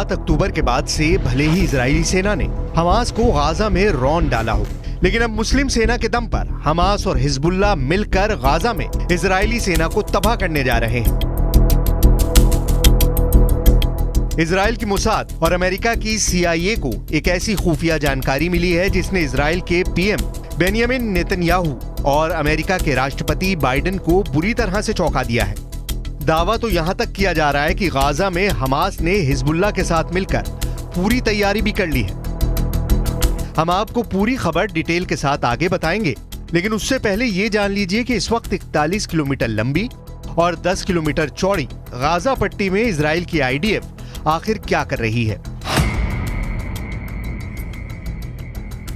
7 अक्टूबर के बाद से भले ही इजरायली सेना ने हमास को गाजा में रौंद डाला हो, लेकिन अब मुस्लिम सेना के दम पर हमास और हिजबुल्लाह मिलकर गाजा में इजरायली सेना को तबाह करने जा रहे हैं। इजराइल की मोसाद और अमेरिका की CIA को एक ऐसी खुफिया जानकारी मिली है जिसने इजराइल के PM बेंयामिन नेतन्याहू और अमेरिका के राष्ट्रपति बाइडेन को बुरी तरह से चौंका दिया है। दावा तो यहां तक किया जा रहा है कि गाजा में हमास ने हिजबुल्लाह के साथ मिलकर पूरी तैयारी भी कर ली है। हम आपको पूरी खबर डिटेल के साथ आगे बताएंगे, लेकिन उससे पहले ये जान लीजिए कि इस वक्त 41 किलोमीटर लंबी और 10 किलोमीटर चौड़ी गाजा पट्टी में इजराइल की IDF आखिर क्या कर रही है।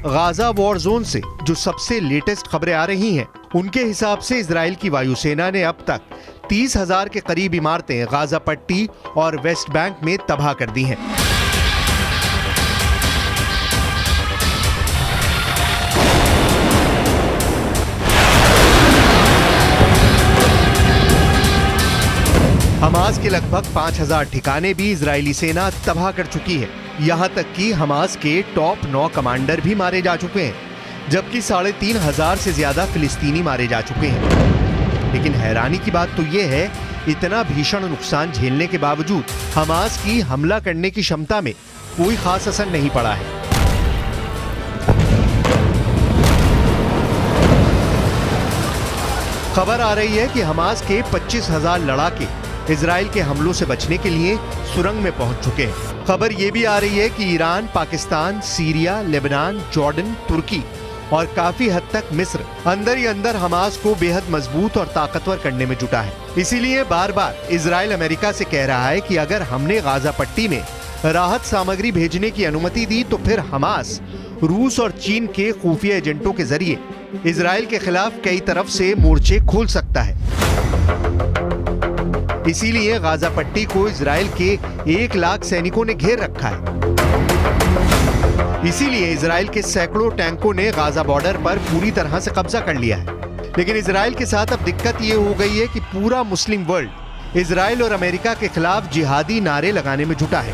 गाजा वॉर जोन से जो सबसे लेटेस्ट खबरें आ रही हैं, उनके हिसाब से इजराइल की वायुसेना ने अब तक 30,000 के करीब इमारतें गाजा पट्टी और वेस्ट बैंक में तबाह कर दी हैं। हमास के लगभग 5,000 ठिकाने भी इजरायली सेना तबाह कर चुकी है। यहां तक कि हमास के टॉप 9 कमांडर भी मारे जा चुके हैं, जबकि 3,500 से ज्यादा फिलिस्तीनी मारे जा चुके हैं। लेकिन हैरानी की बात तो यह है, इतना भीषण नुकसान झेलने के बावजूद हमास की हमला करने की क्षमता में कोई खास असर नहीं पड़ा है। खबर आ रही है कि हमास के 25,000 लड़ाके इजराइल के हमलों से बचने के लिए सुरंग में पहुंच चुके हैं। खबर यह भी आ रही है कि Iran, Pakistan, Syria, Lebanon, Jordan, तुर्की और काफी हद तक मिस्र अंदर ही अंदर हमास को बेहद मजबूत और ताकतवर करने में जुटा है। इसीलिए बार बार इजराइल अमेरिका से कह रहा है कि अगर हमने गाजा पट्टी में राहत सामग्री भेजने की अनुमति दी तो फिर हमास रूस और चीन के खुफिया एजेंटों के जरिए इजराइल के खिलाफ कई तरफ से मोर्चे खोल सकता है। इसीलिए गाजा पट्टी को इजराइल के 1 लाख सैनिकों ने घेर रखा है। इसीलिए इजराइल के सैकड़ों टैंकों ने गाजा बॉर्डर पर पूरी तरह से कब्जा कर लिया है। लेकिन इजराइल के साथ अब दिक्कत ये हो गई है कि पूरा मुस्लिम वर्ल्ड इजराइल और अमेरिका के खिलाफ जिहादी नारे लगाने में जुटा है।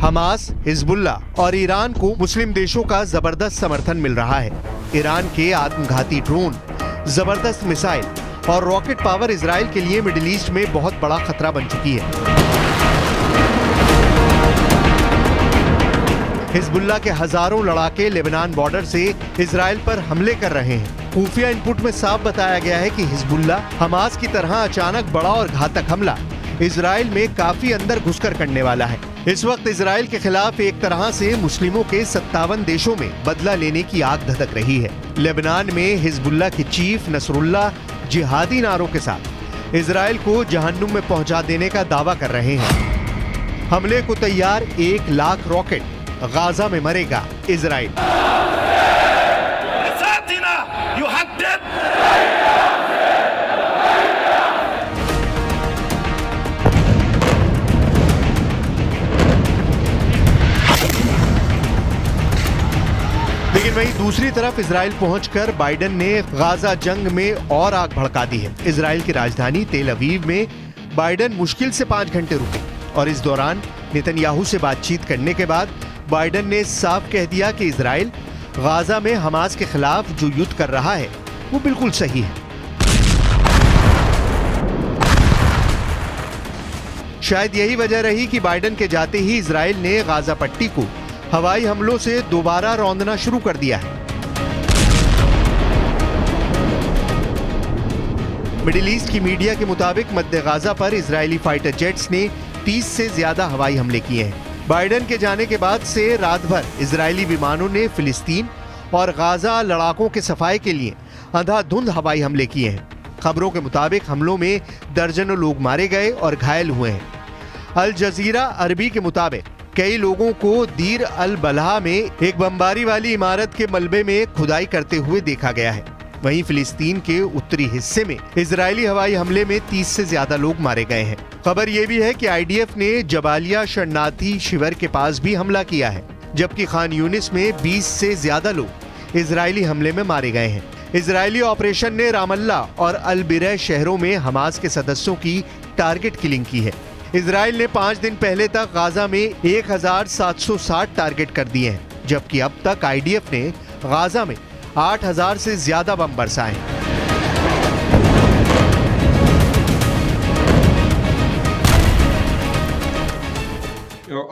हमास, हिजबुल्लाह और ईरान को मुस्लिम देशों का जबरदस्त समर्थन मिल रहा है। ईरान के आत्मघाती ड्रोन, जबरदस्त मिसाइल और रॉकेट पावर इजराइल के लिए मिडिल ईस्ट में बहुत बड़ा खतरा बन चुकी है। हिजबुल्लाह के हजारों लड़ाके लेबनान बॉर्डर से इजराइल पर हमले कर रहे हैं। खुफिया इनपुट में साफ बताया गया है कि हिजबुल्लाह हमास की तरह अचानक बड़ा और घातक हमला इजराइल में काफी अंदर घुसकर करने वाला है। इस वक्त इजराइल के खिलाफ एक तरह से मुस्लिमों के 57 देशों में बदला लेने की आग धधक रही है। लेबनान में हिजबुल्लाह के चीफ नसरुल्लाह जिहादी नारों के साथ इजराइल को जहन्नुम में पहुंचा देने का दावा कर रहे हैं। हमले को तैयार 1 लाख रॉकेट, गाजा में मरेगा इजराइल। लेकिन वहीं दूसरी तरफ इजराइल पहुंचकर बाइडेन ने गाजा जंग में और आग भड़का दी है। इजराइल की राजधानी तेल अवीव में बाइडेन मुश्किल से 5 घंटे रुके और इस दौरान नेतन्याहू से बातचीत करने के बाद बाइडेन ने साफ कह दिया कि इजराइल गाजा में हमास के खिलाफ जो युद्ध कर रहा है वो बिल्कुल सही है। शायद यही वजह रही कि बाइडेन के जाते ही इजराइल ने गाजा पट्टी को हवाई हमलों से दोबारा रौंदना शुरू कर दिया है। मिडिल ईस्ट की मीडिया के मुताबिक मध्य गाजा पर इजरायली फाइटर जेट्स ने 30 से ज्यादा हवाई हमले किए हैं। बाइडन के जाने के बाद से रात भर इजरायली विमानों ने फिलिस्तीन और गाजा लड़ाकों के सफाई के लिए अंधाधुंध हवाई हमले किए हैं। खबरों के मुताबिक हमलों में दर्जनों लोग मारे गए और घायल हुए हैं। अल जजीरा अरबी के मुताबिक कई लोगों को दीर अल बलहा में एक बमबारी वाली इमारत के मलबे में खुदाई करते हुए देखा गया है। वहीं फिलिस्तीन के उत्तरी हिस्से में इजरायली हवाई हमले में 30 से ज्यादा लोग मारे गए हैं। खबर यह भी है कि आईडीएफ ने जबालिया शरणार्थी शिविर के पास भी हमला किया है, जबकि खान यूनिस में 20 से ज्यादा लोग इजरायली हमले में मारे गए हैं। इजरायली ऑपरेशन ने रामल्ला और अल बिरह शहरों में हमास के सदस्यों की टारगेट किलिंग की है। इजराइल ने 5 दिन पहले तक गाजा में 1760 टारगेट कर दिए हैं, जबकि अब तक आईडीएफ ने गाजा में 8000 से ज्यादा बम बरसाए।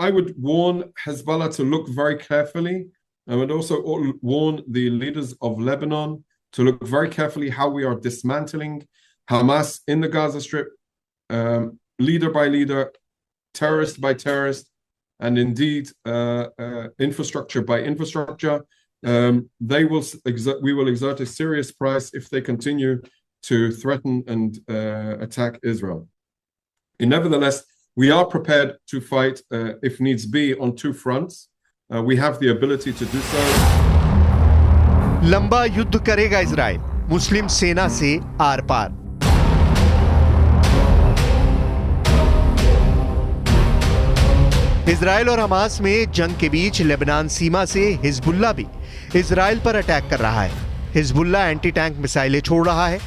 I would warn Hezbollah to look very carefully. I would also warn the leaders of Lebanon to look very carefully how we are dismantling Hamas in the Gaza Strip, leader by leader, terrorist by terrorist, and indeed infrastructure by infrastructure. We will exert a serious price if they continue to threaten and attack Israel. Nevertheless, we are prepared to fight if needs be on 2 fronts. We have the ability to do so. लंबा युद्ध करेगा Israel मुस्लिम सेना से are par. Israel और Hamas में जंग के बीच Lebanon सीमा से हिजबुल्लाह भी इजराइल पर अटैक कर रहा है। हिजबुल्लाह एंटी टैंक मिसाइलें छोड़ रहा है।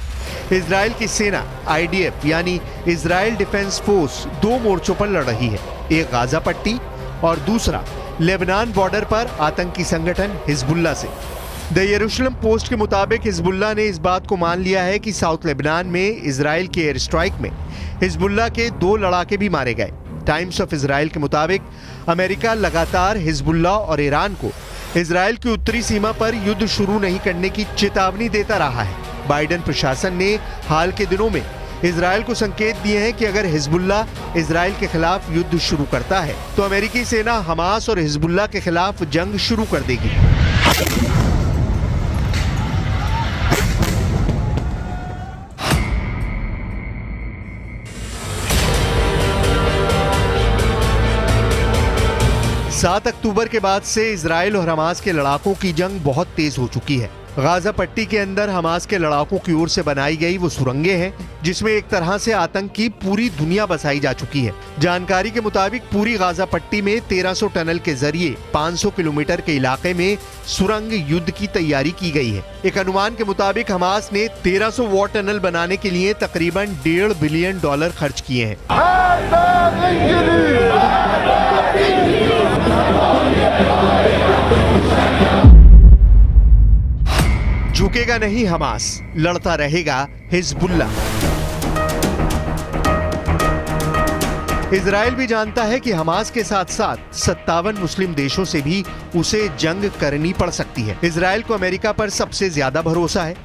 इजराइल की सेना आईडीएफ यानी इजराइल डिफेंस फोर्स 2 मोर्चों पर लड़ रही है, एक गाजा पट्टी और दूसरा लेबनान बॉर्डर पर आतंकी संगठन हिजबुल्लाह से। द यरूशलेम पोस्ट के मुताबिक हिजबुल्लाह ने इस बात को मान लिया है कि साउथ लेबनान में इजराइल के एयर स्ट्राइक में हिजबुल्लाह के 2 लड़ाके भी मारे गए। टाइम्स ऑफ इजराइल के मुताबिक अमेरिका लगातार हिजबुल्लाह और ईरान को इजराइल की उत्तरी सीमा पर युद्ध शुरू नहीं करने की चेतावनी देता रहा है। बाइडन प्रशासन ने हाल के दिनों में इजराइल को संकेत दिए हैं कि अगर हिजबुल्लाह इजराइल के खिलाफ युद्ध शुरू करता है तो अमेरिकी सेना हमास और हिजबुल्लाह के खिलाफ जंग शुरू कर देगी। सात अक्टूबर के बाद से इजराइल और हमास के लड़ाकों की जंग बहुत तेज हो चुकी है। गाजा पट्टी के अंदर हमास के लड़ाकों की ओर से बनाई गई वो सुरंगें हैं जिसमें एक तरह से आतंक की पूरी दुनिया बसाई जा चुकी है। जानकारी के मुताबिक पूरी गाजा पट्टी में 1300 टनल के जरिए 500 किलोमीटर के इलाके में सुरंग युद्ध की तैयारी की गई है। एक अनुमान के मुताबिक हमास ने 1300 वॉर टनल बनाने के लिए तकरीबन $1.5 बिलियन खर्च किए हैं। झुकेगा नहीं हमास, लड़ता रहेगा हिजबुल्लाह। इजराइल भी जानता है कि हमास के साथ साथ 57 मुस्लिम देशों से भी उसे जंग करनी पड़ सकती है। इजराइल को अमेरिका पर सबसे ज्यादा भरोसा है,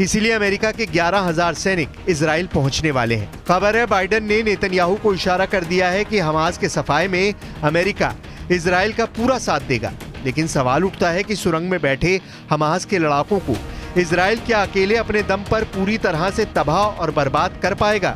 इसीलिए अमेरिका के 11,000 सैनिक इजराइल पहुंचने वाले हैं। खबर है बाइडन ने नेतन्याहू को इशारा कर दिया है कि हमास के सफाए में अमेरिका इजराइल का पूरा साथ देगा। लेकिन सवाल उठता है कि सुरंग में बैठे हमास के लड़ाकों को इजराइल क्या अकेले अपने दम पर पूरी तरह से तबाह और बर्बाद कर पाएगा?